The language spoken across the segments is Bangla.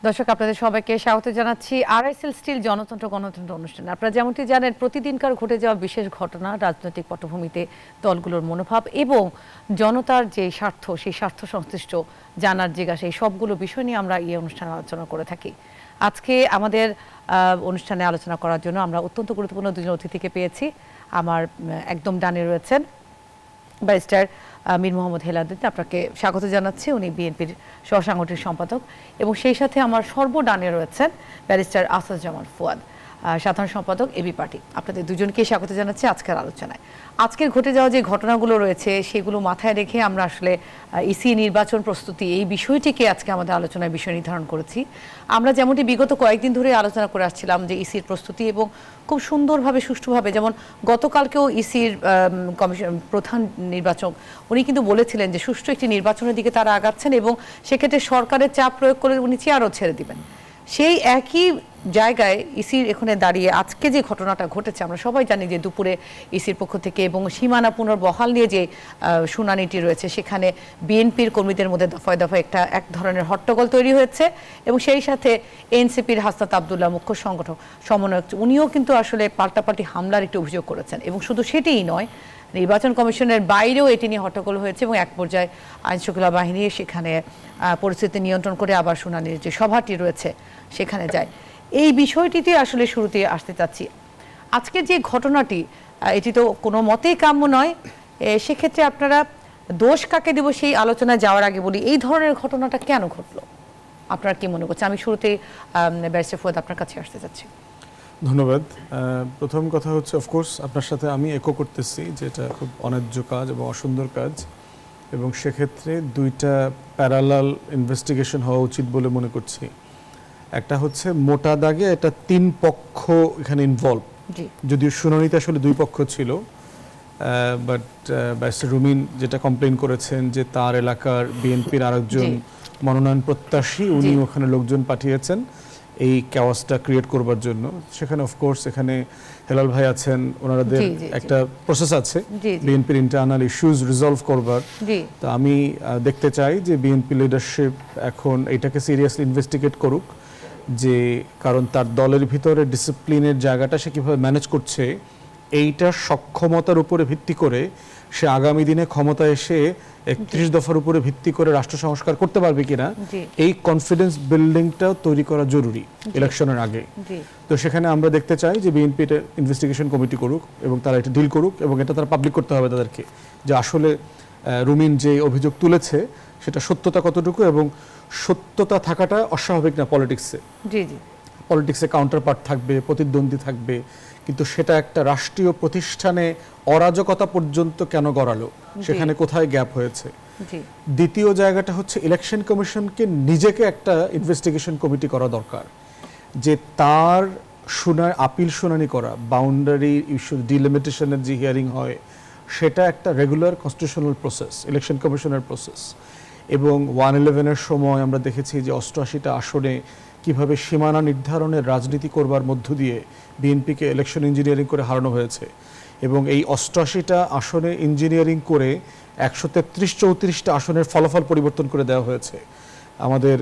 দর্শক আপনাদের সবাইকে স্বাগত জানাচ্ছি আরআইএসএল স্টিল জনতন্ত্র গণতন্ত্র অনুষ্ঠানে। আপনারা যেমনটি জানেন প্রতিদিনকার ঘটে যাওয়া বিশেষ ঘটনা, রাজনৈতিক পটভূমিতে দলগুলোর মনোভাব এবং জনতার যে স্বার্থ, সেই স্বার্থ সংশ্লিষ্ট জানার জিজ্ঞাসা, এই সবগুলো বিষয় নিয়ে আমরা এই অনুষ্ঠানে আলোচনা করে থাকি। আজকে আমাদের অনুষ্ঠানে আলোচনা করার জন্য আমরা অত্যন্ত গুরুত্বপূর্ণ দুজন অতিথিকে পেয়েছি। আমার একদম ডানে রয়েছেন ব্যারিস্টার মীর মোহাম্মদ হেলালুদ্দিন, আপনাকে স্বাগত জানাচ্ছি। উনি বিএনপির সহসাংগঠনিক সম্পাদক। এবং সেই সাথে আমার সর্বডানে রয়েছেন ব্যারিস্টার আসাদুজ্জামান ফুয়াদ, সাধারণ সম্পাদক এবি পার্টি। আপনাদের দুজনকে স্বাগত জানাচ্ছি আজকের আলোচনায়। আজকের ঘটে যাওয়া যে ঘটনাগুলো রয়েছে সেগুলো মাথায় রেখে আমরা আসলে ইসি নির্বাচন প্রস্তুতি এই বিষয়টিকে আজকে আমাদের আলোচনায় বিষয় নির্ধারণ করেছি। আমরা যেমনটি বিগত কয়েকদিন ধরে আলোচনা করে আসছিলাম যে ইসির প্রস্তুতি এবং খুব সুন্দরভাবে সুষ্ঠুভাবে, যেমন গতকালকেও ইসির কমিশন প্রধান নির্বাচক উনি কিন্তু বলেছিলেন যে সুষ্ঠু একটি নির্বাচনের দিকে তারা আগাচ্ছেন এবং সেক্ষেত্রে সরকারের চাপ প্রয়োগ করে উনি চেয়ারও ছেড়ে দিবেন। সেই একই জায়গায় ইসির এখানে দাঁড়িয়ে আজকে যে ঘটনাটা ঘটেছে, আমরা সবাই জানি যে দুপুরে ইসির পক্ষ থেকে এবং সীমানা পুনর্বহাল নিয়ে যে শুনানিটি রয়েছে সেখানে বিএনপির কর্মীদের মধ্যে দফায় দফায় এক ধরনের হট্টগোল তৈরি হয়েছে এবং সেই সাথে এনসিপির হাসনাত আবদুল্লাহ মুখ্য সংগঠক সমন্বয়ক উনিও কিন্তু আসলে পাল্টাপাল্টি হামলার একটি অভিযোগ করেছেন। এবং শুধু সেটিই নয়, নির্বাচন কমিশনের বাইরেও এটি নিয়ে হট্টগোল হয়েছে এবং এক পর্যায়ে আইনশৃঙ্খলা বাহিনী সেখানে পরিস্থিতি নিয়ন্ত্রণ করে আবার শুনানির যে সভাটি রয়েছে সেখানে যায়। এই বিষয়টিতে আসলে শুরুতে আসতে চাচ্ছি। আজকে যে ঘটনাটি, এটি তো কোনো মতেই কাম্য নয়। সেক্ষেত্রে আপনারা দোষ কাকে দেব সেই আলোচনায় যাওয়ার আগে বলি, এই ধরনের ঘটনাটা কেন ঘটলো আপনারা কি মনে করছেন? আমি শুরুতেই ব্যারিস্টার ফুয়াদ আপনার কাছে আসতে চাচ্ছি। ধন্যবাদ। প্রথম কথা হচ্ছে, অফকোর্স আপনার সাথে আমি একো করতেছি যে এটা খুব অন্যায্য কাজ এবং অসুন্দর কাজ, এবং সেক্ষেত্রে দুইটা প্যারালাল ইনভেস্টিগেশন হওয়া উচিত বলে মনে করছি। একটা হচ্ছে মোটা দাগে এটা তিন পক্ষ এখানে ইনভলভ, যদিও শুনানিতে আসলে দুই পক্ষ ছিল, বাট ব্যারিস্টার রুমিন যেটা কমপ্লেন করেছেন যে তার এলাকার বিএনপির আরেকজন মনোনয়ন প্রত্যাশী উনি ওখানে লোকজন পাঠিয়েছেন এই ক্যাওয়াসটা ক্রিয়েট করবার জন্য। সেখানে অফকোর্স এখানে হেলাল ভাই আছেন, ওনাদের একটা প্রসেস আছে বিএনপির ইন্টারনাল ইস্যুজ রিজলভ করবার। তো আমি দেখতে চাই যে বিএনপি লিডারশিপ এখন এটাকে সিরিয়াসলি ইনভেস্টিগেট করুক, যে কারণ তার দলের ভিতরে ডিসিপ্লিনের জায়গাটা সে কীভাবে ম্যানেজ করছে এইটার সক্ষমতার উপরে ভিত্তি করে সে আগামী দিনে ক্ষমতা এসে 31 দফার উপরে ভিত্তি করে রাষ্ট্র সংস্কার করতে পারবে কিনা, এই কনফিডেন্স বিল্ডিংটাও তৈরি করা জরুরি ইলেকশনের আগে। তো সেখানে আমরা দেখতে চাই যে বিএনপি এটা ইনভেস্টিগেশন কমিটি করুক এবং তারা এটা ডিল করুক, এবং এটা তারা পাবলিক করতে হবে তাদেরকে, যে আসলে রুমিন যে অভিযোগ তুলেছে সেটা সত্যতা কতটুকু, এবং সত্যতা থাকাটা অস্বাভাবিক না পলিটিক্সে। পলিটিক্সে কাউন্টার পার্ট থাকবে, প্রতিদ্বন্দ্বী থাকবে, কিন্তু সেটা একটা রাষ্ট্রীয় প্রতিষ্ঠানে অরাজকতা পর্যন্ত কেন গড়ালো, সেখানে কোথায় গ্যাপ হয়েছে। দ্বিতীয় জায়গাটা হচ্ছে ইলেকশন কমিশনকে নিজেকে একটা ইনভেস্টিগেশন কমিটি করা দরকার, যে তার আপিল শুনানি করা, বাউন্ডারি ইস্যু ডিলিমিটেশনের যে হিয়ারিং হয় সেটা একটা রেগুলার কনস্টিটিউশনাল প্রসেস, ইলেকশন কমিশনের প্রসেস। এবং 111-এর সময় আমরা দেখেছি যে 88টা আসনে কিভাবে সীমানা নির্ধারণের রাজনীতি করবার মধ্য দিয়ে বিএনপিকে ইলেকশন ইঞ্জিনিয়ারিং করে হারানো হয়েছে, এবং এই 88টা আসনে ইঞ্জিনিয়ারিং করে 133-34টা আসনের ফলাফল পরিবর্তন করে দেওয়া হয়েছে। আমাদের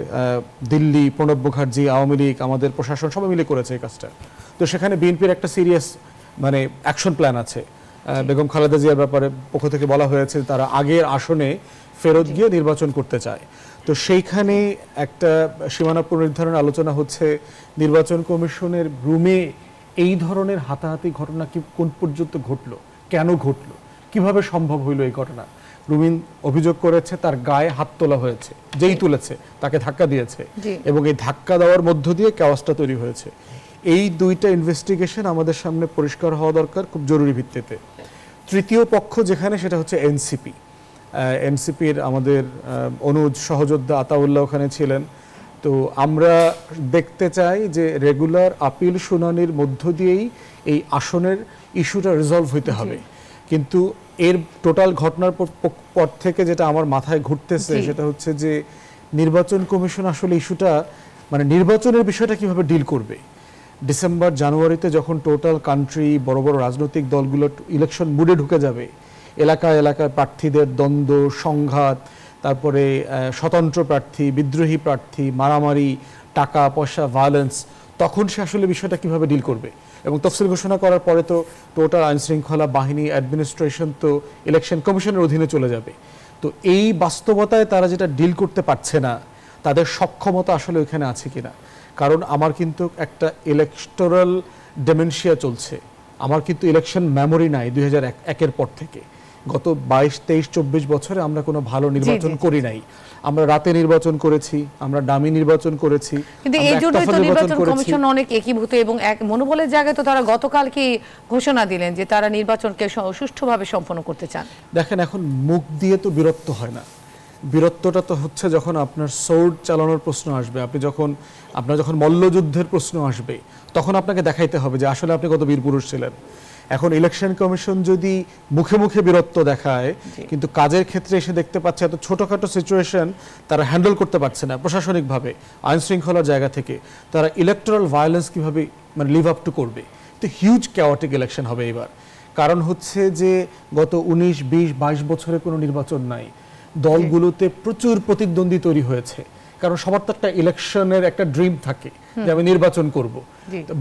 দিল্লি, প্রণব মুখার্জি, আওয়ামী লীগ, আমাদের প্রশাসন সবাই মিলে করেছে এই কাজটা। তো সেখানে বিএনপির একটা সিরিয়াস অ্যাকশন প্ল্যান আছে। বেগম খালেদা জিয়ার ব্যাপারে পক্ষ থেকে বলা হয়েছে তারা আগের আসনে ফেরত গিয়ে নির্বাচন করতে চায়। তো সেইখানে একটা সীমানা পুনর্নির্ধারণ আলোচনা হচ্ছে। নির্বাচন কমিশনের রুমে এই ধরনের হাতাহাতি ঘটনা কি কোন পর্যন্ত ঘটলো, কেন ঘটলো, কিভাবে সম্ভব হইল এই ঘটনা? রুমিন অভিযোগ করেছে তার গায়ে হাত তোলা হয়েছে, যেই তুলেছে তাকে ধাক্কা দিয়েছে, এবং এই ধাক্কা দেওয়ার মধ্য দিয়ে ক্যাওয়াসটা তৈরি হয়েছে। এই দুইটা ইনভেস্টিগেশন আমাদের সামনে পরিষ্কার হওয়া দরকার খুব জরুরি ভিত্তিতে। তৃতীয় পক্ষ যেখানে, সেটা হচ্ছে এনসিপি। এনসিপির আমাদের অনুজ সহযোদ্ধা আতাউল্লাহ ওখানে ছিলেন। তো আমরা দেখতে চাই যে রেগুলার আপিল শুনানির মধ্য দিয়েই এই আসনের ইস্যুটা রিজলভ হইতে হবে। কিন্তু এর টোটাল ঘটনার পর থেকে যেটা আমার মাথায় ঘুরতেছে সেটা হচ্ছে যে নির্বাচন কমিশন আসলে ইস্যুটা নির্বাচনের বিষয়টা কিভাবে ডিল করবে। ডিসেম্বর জানুয়ারিতে যখন টোটাল কান্ট্রি বড় বড় রাজনৈতিক দলগুলো ইলেকশন মুডে ঢুকে যাবে, এলাকায় এলাকায় প্রার্থীদের দ্বন্দ্ব, সংঘাত, তারপরে স্বতন্ত্র প্রার্থী, বিদ্রোহী প্রার্থী, মারামারি, টাকা পয়সা ভায়োলেন্স, তখন সে আসলে বিষয়টা কিভাবে ডিল করবে? এবং তফসিল ঘোষণা করার পরে তো টোটাল আইন শৃঙ্খলা বাহিনী অ্যাডমিনিস্ট্রেশন তো ইলেকশন কমিশনের অধীনে চলে যাবে। তো এই বাস্তবতায় তারা যেটা ডিল করতে পারছে না, তাদের সক্ষমতা আসলে ওইখানে আছে কিনা। কারণ আমার কিন্তু একটা ইলেকটোরাল ডেমেনশিয়া চলছে, আমার কিন্তু ইলেকশন মেমোরি নাই 2001-এর পর থেকে। গত 22, 23, 24 বছরে আমরা কোনো ভালো নির্বাচন করি নাই। আমরা রাতে নির্বাচন করেছি, আমরা ডামি নির্বাচন করেছি, কিন্তু এই জন্যই তো নির্বাচন কমিশন অনেক একীভূত এবং এক মনোবলের জায়গায় তো তারা গতকালকে ঘোষণা দিলেন যে তারা নির্বাচনকে সুষ্ঠুভাবে সম্পন্ন করতে চান। দেখেন, এখন মুখ দিয়ে তো বীরত্ব হয় না। বীরত্বটা তো হচ্ছে যখন আপনার সোর্ড চালানোর প্রশ্ন আসবে, আপনার যখন মল্লযুদ্ধের প্রশ্ন আসবে, তখন আপনাকে দেখাইতে হবে যে আসলে আপনি কত বীরপুরুষ ছিলেন। এখন ইলেকশন কমিশন যদি মুখে মুখে বীরত্ব দেখায়, কিন্তু কাজের ক্ষেত্রে এসে দেখতে পাচ্ছে এত ছোটখাটো সিচুয়েশন তারা হ্যান্ডেল করতে পারছে না প্রশাসনিকভাবে, আইন শৃঙ্খলার জায়গা থেকে, তারা ইলেকটোরাল ভায়োলেন্স কিভাবে লিভ আপ টু করবে? তো হিউজ ক্যাওটিক ইলেকশন হবে এবার। কারণ হচ্ছে যে গত 19, 20, 22 বছরে কোনো নির্বাচন নাই। দলগুলোতে প্রচুর প্রতিদ্বন্দ্বী তৈরি হয়েছে, কারণ সবার তো একটা ইলেকশনের একটা ড্রিম থাকে যে আমি নির্বাচন করব।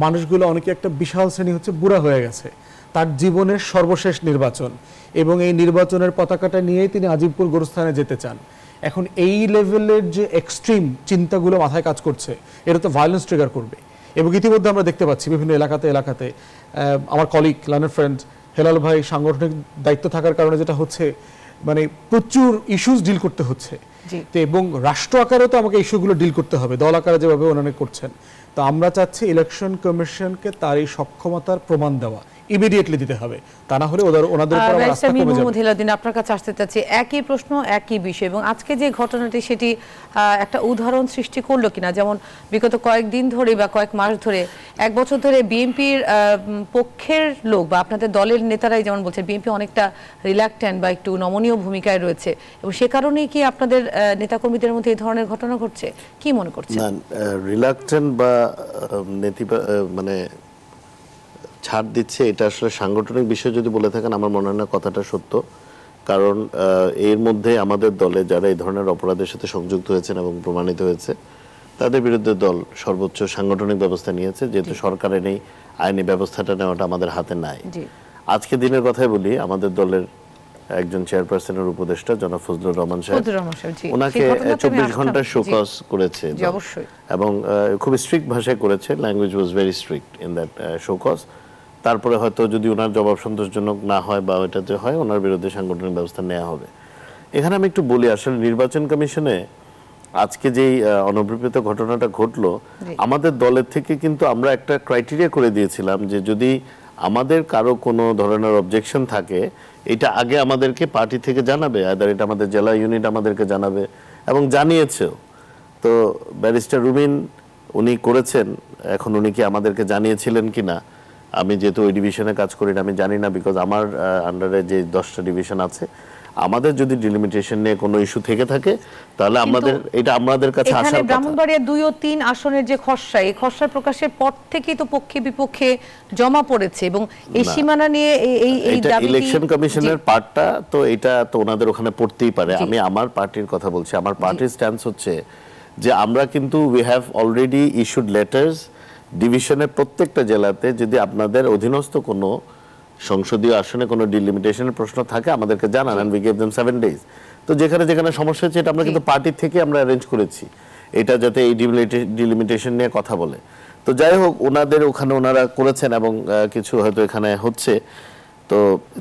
মানুষগুলো অনেকে একটা বিশাল শ্রেণী হচ্ছে বুড়া হয়ে গেছে, তার জীবনের সর্বশেষ নির্বাচন, এবং এই নির্বাচনের পতাকাটা নিয়েই তিনি আজিমপুর গোরস্থানে যেতে চান। এখন এই লেভেলের যে এক্সট্রিম চিন্তাগুলো মাথায় কাজ করছে, এটা তো ভায়োলেন্স ট্রিগার করবে। এবং ইতিমধ্যে আমরা দেখতে পাচ্ছি বিভিন্ন এলাকাতে আমার কলিগ লার্নার ফ্রেন্ড হেলাল ভাই সাংগঠনিক দায়িত্ব থাকার কারণে যেটা হচ্ছে, প্রচুর ইস্যুস ডিল করতে হচ্ছে। তো এবং রাষ্ট্র আকারেও তো আমাকে ইস্যুগুলো ডিল করতে হবে, দল আকারে যেভাবে ওনারা করছেন। তো আমরা চাচ্ছি ইলেকশন কমিশনকে তার এই সক্ষমতার প্রমাণ দেওয়া ইমিডিয়েটলি দিতে হবে, তা না হলে ওনাদের উপর আস্থা কমে যাবে। আপনার কাছে আসতে চাচ্ছি একই প্রশ্ন একই বিষয়, এবং আজকে যে ঘটনাটি সেটি একটা উদাহরণ সৃষ্টি করলো কিনা। যেমন বিগত কয়েকদিন ধরে বা কয়েক মাস ধরে, এক বছর ধরে বিএনপির পক্ষের লোক বা আপনাদের দলের নেতারাই যেমন বলছেন বিএনপি অনেকটা রিল্যাক্টেন্ট বা একটু নমনীয় ভূমিকায় রয়েছে, এবং সে কারণেই কি আপনাদের নেতাকর্মীদের মধ্যে এই ধরনের ঘটনা ঘটছে? কি মনে করছেন? রিল্যাক্টেন্ট বা ছাড় দিচ্ছে, এটা আসলে সাংগঠনিক বিষয় যদি বলে থাকেন আমার মনে হয় না কথাটা সত্য। কারণ এর মধ্যে আমাদের দলে যারা এই ধরনের অপরাধের সাথে সংযুক্ত হয়েছেন এবং প্রমাণিত হয়েছে, তাদের বিরুদ্ধে দল সর্বোচ্চ সাংগঠনিক ব্যবস্থা নিয়েছে, যেহেতু সরকারের নেই আইনি ব্যবস্থাটা নেওয়াটা আমাদের হাতে নাই। আজকে দিনের কথাই বলি, আমাদের দলের একজন চেয়ারপারসনের উপদেষ্টা জনাব ফজলুর রহমান সাহেব, ওনাকে 24 ঘন্টা শোকজ করেছে এবং খুব স্ট্রিক্ট ভাষায় করেছে, language was very strict in that show cause. তারপরে হয়তো যদি ওনার জবাব সন্তোষজনক না হয় বা ওইটা যে হয়, ওনার বিরুদ্ধে সাংগঠনিক ব্যবস্থা নেওয়া হবে। এখানে আমি একটু বলি, আসলে নির্বাচন কমিশনে আজকে যেই অনভিপ্রেত ঘটনাটা ঘটলো, আমাদের দলের থেকে কিন্তু আমরা একটা ক্রাইটেরিয়া করে দিয়েছিলাম যে যদি আমাদের কারো কোনো ধরনের অবজেকশন থাকে, এটা আগে আমাদেরকে পার্টি থেকে জানাবে, আদার এটা আমাদের জেলা ইউনিট আমাদেরকে জানাবে, এবং জানিয়েছেও। তো ব্যারিস্টার রুমিন উনি করেছেন, এখন উনি কি আমাদেরকে জানিয়েছিলেন কিনা, আমি যেহেতু ওই ডিভিশনে কাজ করি না, আমি জানি না, বিকজ আমার আন্ডারে যে 10টা ডিভিশন আছে, আমাদের যদি ডিলিমিটেশন নিয়ে কোনো ইস্যু থেকে থাকে তাহলে এটা আমাদের কাছে আসার কথা। এখানে ব্রাহ্মণবাড়িয়া 2 ও 3 আসনের যে খসড়া, এই খসড়া প্রকাশের পর থেকেই তো পক্ষে বিপক্ষে জমা পড়েছে, এবং এই সীমানা নিয়ে এই দাবি ইলেকশন কমিশনের পার্টটা তো এটা তো ওনাদের ওখানে পড়তেই পারে। আমি আমার পার্টির কথা বলছি, আমার পার্টির স্ট্যান্স হচ্ছে যে আমরা কিন্তু we have already issued letters ডিভিশনের প্রত্যেকটা জেলাতে, যদি আপনাদের অধীনস্থ কোনো সংসদীয় আসনে কোনো ডিলিমিটেশনের প্রশ্ন থাকে আমাদেরকে জানান, and we give them 7 days. তো যেখানে যেখানে সমস্যা হচ্ছে, এটা আমরা কিন্তু পার্টি থেকে আমরা অ্যারেঞ্জ করেছি, এটা যাতে এই ডিলিমিটেশন নিয়ে কথা বলে। তো যাই হোক, ওনাদের ওখানে ওনারা করেছেন এবং কিছু হয়তো এখানে হচ্ছে। তো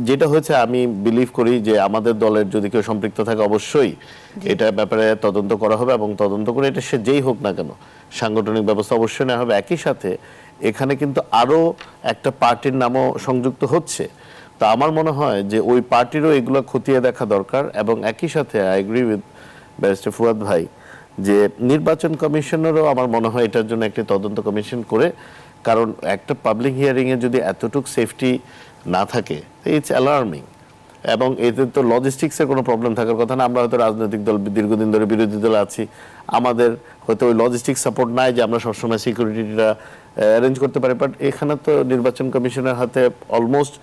যেটা হয়েছে, আমি বিলিভ করি যে আমাদের দলের যদি কেউ সম্পৃক্ত থাকে অবশ্যই এটা ব্যাপারে তদন্ত করা হবে, এবং তদন্ত করে এটা সে যেই হোক না কেন সাংগঠনিক ব্যবস্থা অবশ্যই নেওয়া হবে। একই সাথে এখানে কিন্তু আরও একটা পার্টির নামও সংযুক্ত হচ্ছে। তো আমার মনে হয় যে ওই পার্টিরও এগুলো খতিয়ে দেখা দরকার, এবং একই সাথে I agree with barrister Fuad ভাই যে নির্বাচন কমিশনেরও আমার মনে হয় এটার জন্য একটি তদন্ত কমিশন করে, কারণ একটা পাবলিক হিয়ারিংয়ে যদি এতটুকু সেফটি না থাকে, ইটস অ্যালার্মিং। এবং এতে তো লজিস্টিক্সের কোনো প্রবলেম থাকার কথা না। আমরা হয়তো রাজনৈতিক দল দীর্ঘদিন ধরে বিরোধী দলে আছি, আমাদের হয়তো ওই লজিস্টিক সাপোর্ট নাই যে আমরা সবসময় সিকিউরিটিটা অ্যারেঞ্জ করতে পারি, বাট এখানে তো নির্বাচন কমিশনের হাতে অলমোস্ট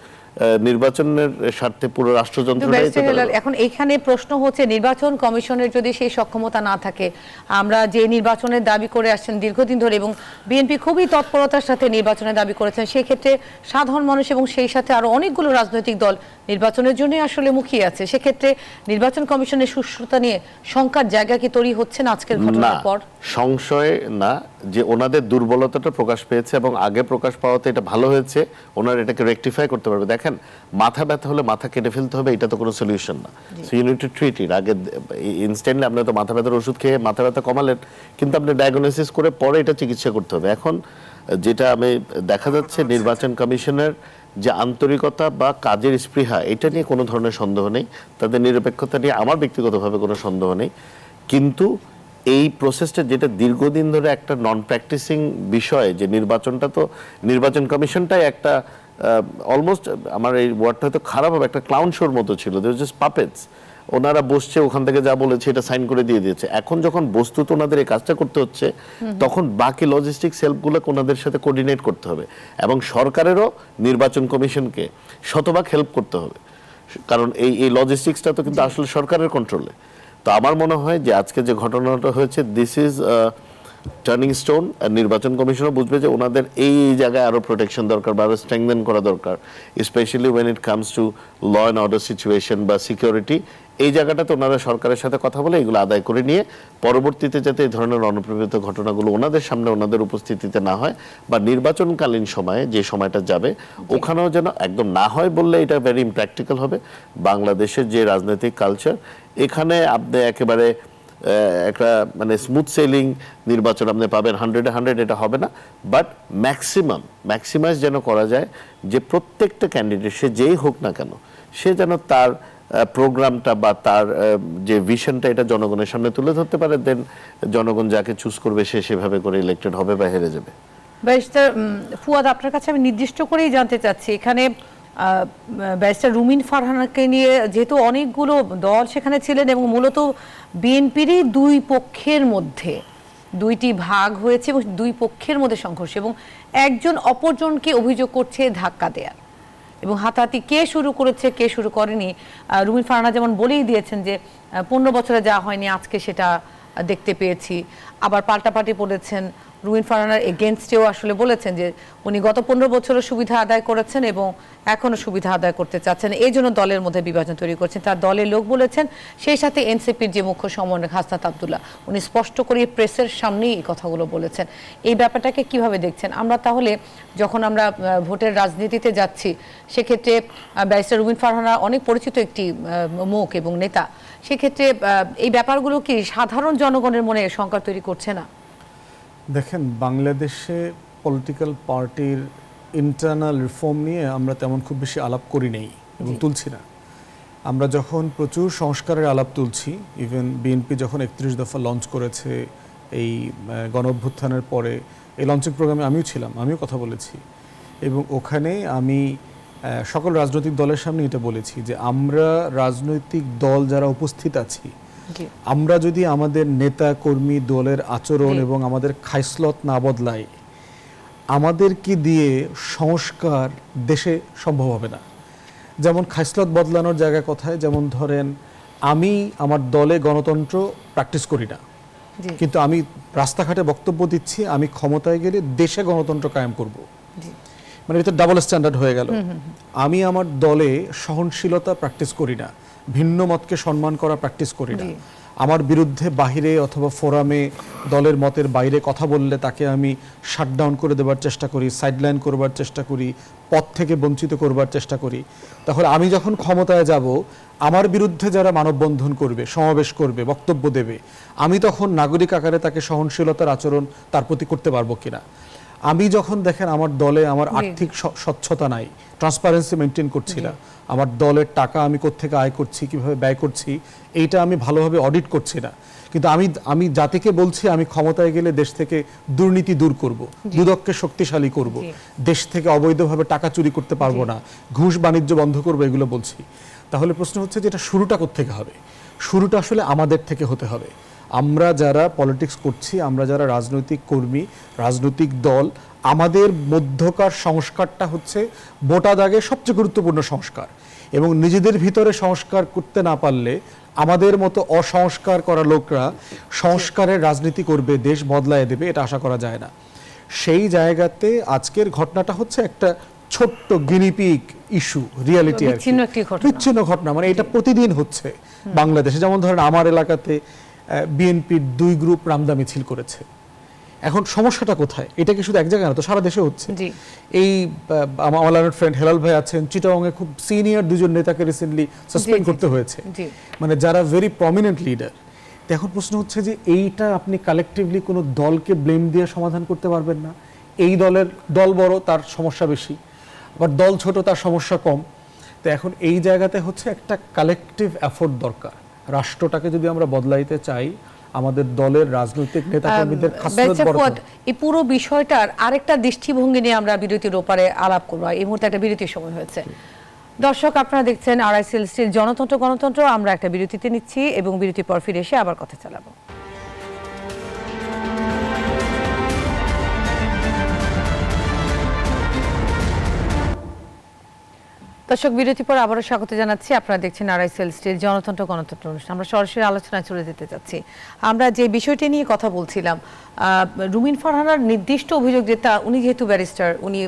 নির্বাচনের স্বার্থে পুরো রাষ্ট্রযন্ত্রটাই এখন এখানে প্রশ্ন হচ্ছে নির্বাচন কমিশনের যদি সেই সক্ষমতা না থাকে, আমরা যে নির্বাচনের দাবি করে আসছেন দীর্ঘদিন ধরে এবং বিএনপি খুবই তৎপরতার সাথে নির্বাচনের দাবি করেছেন, সেক্ষেত্রে সাধারণ মানুষ এবং সেই সাথে আরো অনেকগুলো রাজনৈতিক দল নির্বাচনের জন্য আসলে মুখিয়ে আছে, সেক্ষেত্রে নির্বাচন কমিশনের সুষ্ঠুতা নিয়ে শঙ্কার জায়গা কি তৈরি হচ্ছে না আজকের ঘটনার পর? সংশয় না যে ওনাদের দুর্বলতাটা প্রকাশ পেয়েছে এবং আগে প্রকাশ পাওয়াতে এটা ভালো হয়েছে, ওনারা এটাকে রেকটিফাই করতে পারবে। দেখেন, মাথা ব্যথা হলে মাথা কেটে ফেলতে হবে, এটা তো কোনো সলিউশন না। So you need to treat it. আগে ইনস্ট্যান্টলি আপনি তো মাথা ব্যথার ওষুধ খেয়ে মাথা ব্যথা কমালেন, কিন্তু আপনি ডায়াগনোসিস করে পরে এটা চিকিৎসা করতে হবে। এখন যেটা আমি দেখা যাচ্ছে নির্বাচন কমিশনের যে আন্তরিকতা বা কাজের স্পৃহা, এটা নিয়ে কোনো ধরনের সন্দেহ নেই, তাদের নিরপেক্ষতা নিয়ে আমার ব্যক্তিগতভাবে কোনো সন্দেহ নেই। কিন্তু এই প্রসেসটা যেটা দীর্ঘদিন ধরে একটা নন প্র্যাকটিসিং বিষয়, যে নির্বাচনটা তো নির্বাচন কমিশনটাই একটা অলমোস্ট, আমার এই ওয়ার্ডটা হয়তো খারাপ হবে, একটা ক্লাউন শোর মতো ছিল, দে ওয়াজ জাস্ট পাপেটস। ওনারা বসছে, ওখান থেকে যা বলেছে এটা সাইন করে দিয়ে দিয়েছে। এখন যখন বস্তুত ওনাদের এই কাজটা করতে হচ্ছে, তখন বাকি লজিস্টিক হেল্পগুলোকে ওনাদের সাথে কোঅর্ডিনেট করতে হবে এবং সরকারেরও নির্বাচন কমিশনকে শতভাগ হেল্প করতে হবে, কারণ এই লজিস্টিক্সটা তো কিন্তু আসলে সরকারের কন্ট্রোলে। তো আমার মনে হয় যে আজকে যে ঘটনাটা হয়েছে, দিস ইজ টার্নিং স্টোন। নির্বাচন কমিশনও বুঝবে যে ওনাদের এই জায়গায় আরো প্রোটেকশন দরকার বা আরো স্ট্রেংথেন করা দরকার, specially when it comes to law and order situation বা সিকিউরিটি। এই জায়গাটাতে ওনারা সরকারের সাথে কথা বলে এগুলো আদায় করে নিয়ে পরবর্তীতে যাতে এই ধরনের অনুপ্রেরিত ঘটনাগুলো ওনাদের সামনে ওনাদের উপস্থিতিতে না হয়, বা নির্বাচনকালীন সময়ে যে সময়টা যাবে ওখানেও যেন একদম না হয়, বললে এটা ভেরি ইমপ্র্যাকটিক্যাল হবে। বাংলাদেশের যে রাজনৈতিক কালচার, এখানে আপনি একেবারে একটা মানে স্মুথ সেলিং নির্বাচন আপনি পাবেন 100-100, এটা হবে না। বাট ম্যাক্সিমাইজ যেন করা যায়, যে প্রত্যেকটা ক্যান্ডিডেট সে যেই হোক না কেন, সে যেন তার প্রোগ্রামটা বা তার যে ভিশনটা এটা জনগণের সামনে তুলে ধরতে পারে, দেন জনগণ যাকে চুজ করবে সে সেভাবে করে ইলেক্টেড হবে বা হেরে যাবে। ব্যারিস্টার ফুয়াদ, আপনার কাছে আমি নির্দিষ্ট করেই জানতে চাচ্ছি, এখানে ব্যারিস্টার রুমিন ফারহানাকে নিয়ে যেহেতু অনেকগুলো দল সেখানে ছিলেন এবং মূলত বিএনপিরই দুই পক্ষের মধ্যে দুইটি ভাগ হয়েছে এবং দুই পক্ষের মধ্যে সংঘর্ষ, এবং একজন অপরজনকে অভিযোগ করছে ধাক্কা দেয়ার এবং হাতাহাতি কে শুরু করেছে কে শুরু করেনি। রুমিন ফারহানা যেমন বলেই দিয়েছেন যে 15 বছরে যা হয়নি আজকে সেটা দেখতে পেয়েছি, আবার পাল্টাপাল্টি বলেছেন। রুমিন ফারহানার এগেনস্টেও আসলে বলেছেন যে উনি গত 15 বছরের সুবিধা আদায় করেছেন এবং এখনো সুবিধা আদায় করতে চাচ্ছেন, এই জন্য দলের মধ্যে বিভাজন তৈরি করছেন। তার দলের লোক বলেছেন, সেই সাথে এনসিপির যে মুখ্য সমন্বয়ক হাসনাত আব্দুল্লাহ, উনি স্পষ্ট করে প্রেসের সামনেই এই কথাগুলো বলেছেন। এই ব্যাপারটাকে কিভাবে দেখছেন? আমরা তাহলে যখন আমরা ভোটের রাজনীতিতে যাচ্ছি, সেক্ষেত্রে ব্যারিস্টার রুমিন ফারহানা অনেক পরিচিত একটি মুখ এবং নেতা, সেক্ষেত্রে এই ব্যাপারগুলো কি সাধারণ জনগণের মনে শঙ্কা তৈরি করছে না? দেখেন, বাংলাদেশে পলিটিক্যাল পার্টির ইন্টারনাল রিফর্ম নিয়ে আমরা তেমন খুব বেশি আলাপ করি নেই এবং তুলছি না। আমরা যখন প্রচুর সংস্কারের আলাপ তুলছি, ইভেন বিএনপি যখন 31 দফা লঞ্চ করেছে এই গণ অভ্যুত্থানের পরে, এই লঞ্চিং প্রোগ্রামে আমিও ছিলাম, আমিও কথা বলেছি এবং ওখানে আমি সকল রাজনৈতিক দলের সামনে এটা বলেছি যে আমরা রাজনৈতিক দল যারা উপস্থিত আছি, আমরা যদি আমাদের নেতা কর্মী দলের আচরণ এবং আমাদের খাইসলত না বদলাই, আমাদেরকে দিয়ে সংস্কার দেশে সম্ভব হবে না। যেমন খাইসলত বদলানোর জায়গা কথায়, যেমন ধরেন আমি আমার দলে গণতন্ত্র প্র্যাকটিস করি না, কিন্তু আমি রাস্তাঘাটে বক্তব্য দিচ্ছি আমি ক্ষমতায় গেলে দেশে গণতন্ত্র কায়েম করব, মানে এটা ডাবল স্ট্যান্ডার্ড হয়ে গেল। আমি আমার দলে সহনশীলতা প্র্যাকটিস করি না, ভিন্ন মতকে সম্মান করা প্র্যাকটিস করি না, আমার বিরুদ্ধে বাহিরে অথবা ফোরামে দলের মতের বাইরে কথা বললে তাকে আমি শাটডাউন করে দেওয়ার চেষ্টা করি, সাইডলাইন করবার চেষ্টা করি, পথ থেকে বঞ্চিত করবার চেষ্টা করি। তাহলে আমি যখন ক্ষমতায় যাব, আমার বিরুদ্ধে যারা মানববন্ধন করবে, সমাবেশ করবে, বক্তব্য দেবে, আমি তখন নাগরিক আকারে তাকে সহনশীলতার আচরণ তার প্রতি করতে পারবো কিনা। আমি যখন দেখেন আমার দলে আমার আর্থিক স্বচ্ছতা নাই, ট্রান্সপারেন্সি মেনটেন করছি না, আমার দলের টাকা আমি কোত্থেকে আয় করছি, কিভাবে ব্যয় করছি, এইটা আমি ভালোভাবে অডিট করছি না, কিন্তু আমি জাতিকে বলছি আমি ক্ষমতায় গেলে দেশ থেকে দুর্নীতি দূর করব, দুদককে শক্তিশালী করব, দেশ থেকে অবৈধভাবে টাকা চুরি করতে পারবো না, ঘুষ বাণিজ্য বন্ধ করবো, এগুলো বলছি। তাহলে প্রশ্ন হচ্ছে যে এটা শুরুটা কোত্থেকে হবে? শুরুটা আসলে আমাদের থেকে হতে হবে। আমরা যারা পলিটিক্স করছি, আমরা যারা রাজনৈতিক কর্মী, রাজনৈতিক দল, আমাদের মধ্যকার সংস্কারটা হচ্ছে মোটা দাগে সবচেয়ে গুরুত্বপূর্ণ সংস্কার, এবং নিজেদের ভিতরে সংস্কার করতে না পারলে আমাদের মতো অসংস্কার করা লোকরা সংস্কারের রাজনীতি করবে, দেশ বদলায় দেবে, এটা আশা করা যায় না। সেই জায়গাতে আজকের ঘটনাটা হচ্ছে একটা ছোট্ট গিনিপিগ ইস্যু, রিয়ালিটি আর বিচ্ছিন্ন ঘটনা, মানে এটা প্রতিদিন হচ্ছে বাংলাদেশে। যেমন ধরেন আমার এলাকাতে বিএনপির 2 গ্রুপ রামদা মিছিল করেছে। এখন সমস্যাটা কোথায়? এটা কি শুধু এক জায়গায় না, তো সারা দেশে হচ্ছে। এই আমার ফ্রেন্ড হেলাল ভাই আছেন, চিটাগংয়ে খুব সিনিয়র 2জন নেতাকে রিসেন্টলি সাসপেন্ড করতে হয়েছে, মানে যারা ভেরি প্রমিনেন্ট লিডার। এখন প্রশ্ন হচ্ছে যে এইটা আপনি কালেকটিভলি কোনো দলকে ব্লেম দিয়ে সমাধান করতে পারবেন না। এই দল বড়, তার সমস্যা বেশি, আবার দল ছোট, তার সমস্যা কম। তো এখন এই জায়গাতে হচ্ছে একটা কালেকটিভ এফোর্ট দরকার। রাষ্ট্রটাকে যদি আমরা বদলাইতে চাই, আমাদের দলের রাজনৈতিক নেতাকর্মীদের এই পুরো বিষয়টার আরেকটা দৃষ্টিভঙ্গি নিয়ে আমরা বিরতির ওপারে আলাপ করব। এই মুহূর্তে একটা বিরতির সময় হয়েছে। দর্শক, আপনারা দেখছেন আরআইএসএল স্টিল গণতন্ত্র। আমরা একটা বিরতিতে নিচ্ছি এবং বিরতির পর ফিরে এসে আবার কথা চালাবো। দর্শক, বিরতির পর আবারও স্বাগত জানাচ্ছি। আপনারা দেখছেন আরআইএসএল স্টিল গণতন্ত্র অনুষ্ঠান। আমরা সরাসরি আলোচনায় চলে যেতে চাচ্ছি। আমরা যে বিষয়টি নিয়ে কথা বলছিলাম, রুমিন ফারহানার নির্দিষ্ট অভিযোগ, উনি যেহেতু ব্যারিস্টার, উনি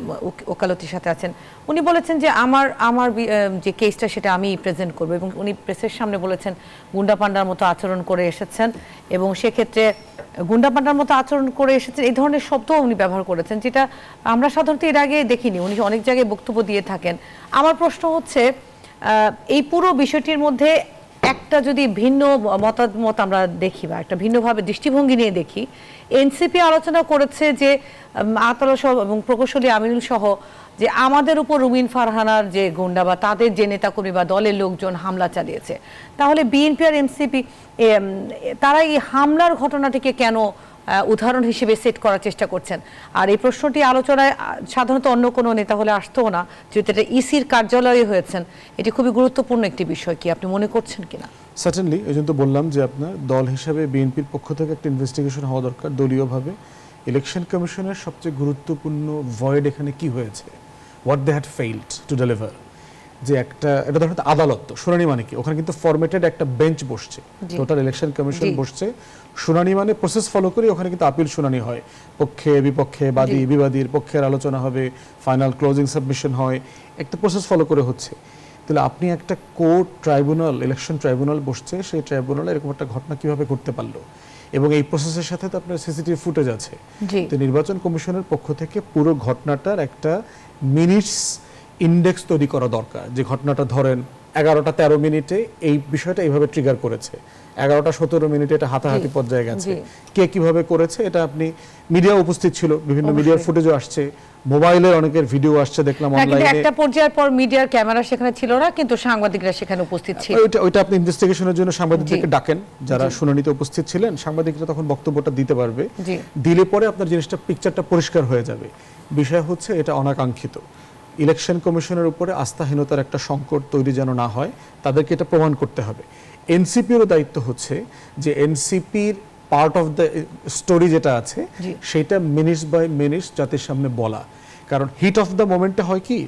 ওকালতির সাথে আছেন, উনি বলেছেন যে আমার যে কেসটা সেটা আমি প্রেজেন্ট করবো, এবং উনি প্রেসের সামনে বলেছেন গুন্ডা পান্ডার মতো আচরণ করে এসেছেন, এবং সেক্ষেত্রে গুন্ডা পান্ডার মতো আচরণ করে এসেছেন এই ধরনের শব্দ উনি ব্যবহার করেছেন, যেটা আমরা সাধারণত এর আগে দেখিনি। উনি অনেক জায়গায় বক্তব্য দিয়ে থাকেন। আমার প্রশ্ন হচ্ছে, এই পুরো বিষয়টির মধ্যে একটা যদি ভিন্ন মতামত আমরা দেখি বা একটা ভিন্নভাবে দৃষ্টিভঙ্গি নিয়ে দেখি, এনসিপি আলোচনা করেছে যে আতালা সহ এবং প্রকৌশলী আমিনুল সহ যে আমাদের উপর রুমিন ফারহানার যে গুন্ডা বা তাদের যে নেতাকর্মী বা দলের লোকজন হামলা চালিয়েছে, তাহলে বিএনপি আর এনসিপি তারা এই হামলার ঘটনাটিকে কেন উদাহরণ হিসেবে সেট করার চেষ্টা করছেন? আর এই প্রশ্নটি আলোচনায় সাধারণত অন্য কোনো নেতা হলে আসতো না, যেহেতু এটা ইসির কার্যালয়ে হয়েছেন। এটি খুবই গুরুত্বপূর্ণ একটি বিষয়, কি আপনি মনে করছেন কিনা? সার্টেনলি, এই জন্য তো বললাম যে আপনার দল হিসেবে বিএনপির পক্ষ থেকে একটা ইনভেস্টিগেশন হওয়া দরকার দলীয়ভাবে। ইলেকশন কমিশনের সবচেয়ে গুরুত্বপূর্ণ ভয়েড এখানে কি হয়েছে, what they had failed to deliver. যে এটা ধরুন আদালত, শুনানি মানে কি, ওখানে কিন্তু ফরম্যাটেড একটা বেঞ্চ বসছে, টোটাল ইলেকশন কমিশন বসছে। শুনানি মানে প্রসেস ফলো করে ওখানে কিন্তু আপিল শুনানি হয়, পক্ষে বিপক্ষে, বাদী বিবাদীর পক্ষের আলোচনা হবে, ফাইনাল ক্লোজিং সাবমিশন হয়, একটা প্রসেস ফলো করে হচ্ছে। তাহলে আপনি একটা কোর্ট ট্রাইব্যুনাল, ইলেকশন ট্রাইব্যুনাল বসছে, সেই ট্রাইব্যুনালে এরকম একটা ঘটনা কিভাবে করতে পারলো, এবং এই প্রসেসের সাথে তো আপনার সিসিটিভি ফুটেজ আছে। তো নির্বাচন কমিশনের পক্ষ থেকে পুরো ঘটনাটার একটা মিনিটস ইন্ডেক্স তৈরি করা দরকার, যে ঘটনাটা ধরেন 11টা 13 মিনিটে এই বিষয়টা এইভাবে ট্রিগার করেছে, 11টা 17 মিনিটে এটা হাতাহাতি পর্যায়ে গেছে, কে কিভাবে করেছে এটা আপনি মিডিয়া উপস্থিত ছিল, বিভিন্ন মিডিয়ার ফুটেজও আসছে, মোবাইলে অনেকের ভিডিও আসছে দেখলাম অনলাইনে। একটা পর্যায়ের পর মিডিয়ার ক্যামেরা সেখানে ছিল না, কিন্তু সাংবাদিকরা সেখানে উপস্থিত ছিল। ওইটা আপনি ইনভেস্টিগেশনের জন্য সাংবাদিকদেরকে ডাকেন, যারা শুনানিতে উপস্থিত ছিলেন, সাংবাদিকরা তখন বক্তব্যটা দিতে পারবে, দিলে পরে আপনার জিনিসটা পিকচারটা পরিষ্কার হয়ে যাবে। বিষয় হচ্ছে এটা অনাকাঙ্ক্ষিত। ইলেকশন কমিশনের উপরে আস্থাহীনতার একটা সংকট তৈরি যেন না হয়, তাদেরকে এটা প্রমাণ করতে হবে। এনসিপিরও দায়িত্ব হচ্ছে যে এনসিপির পার্ট অফ দ্য স্টোরি যেটা আছে সেটা মিনিটস বাই মিনিটস জাতির সামনে বলা। কারণ হিট অফ দ্য মোমেন্টে হয় কি,